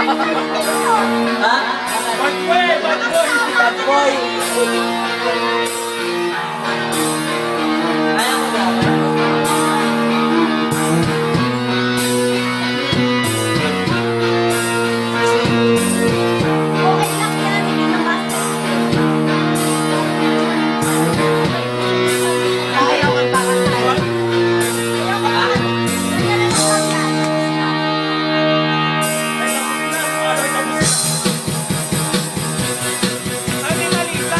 Ha? Bad boy, bad boy. Bad boy. Kaya mo ba? Okay lang yan, hindi na basta. Ayaw ka pa ka tayo. Ayaw ka pa. Ganyan na lang yan. Ano yung Alisa?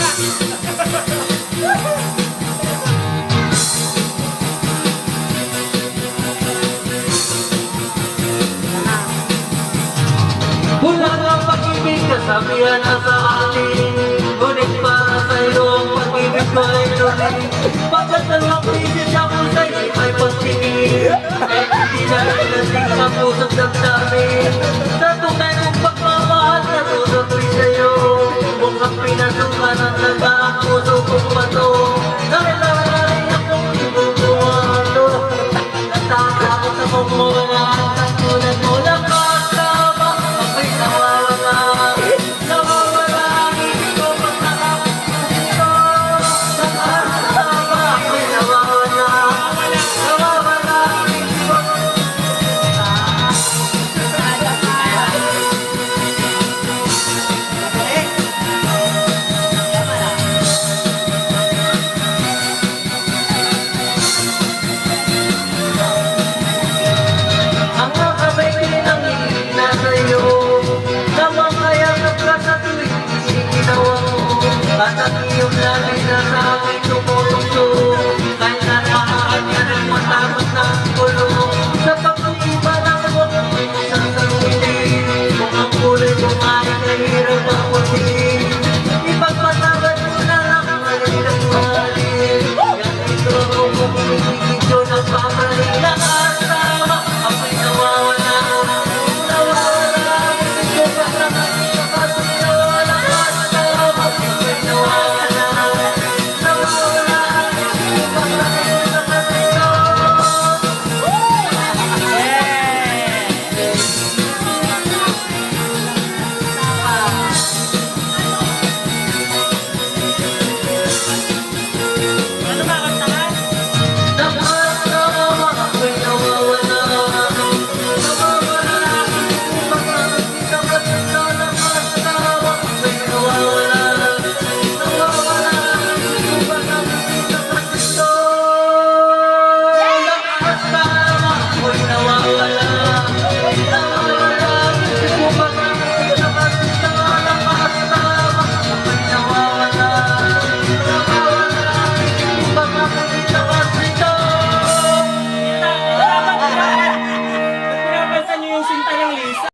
Bulan ng pag-ibig, kasabihan na sa atin. Ngunit para sa iyo, ang pag-ibig ko ay tuloy. Pagkat dalawang bisis ako sa'yo, ay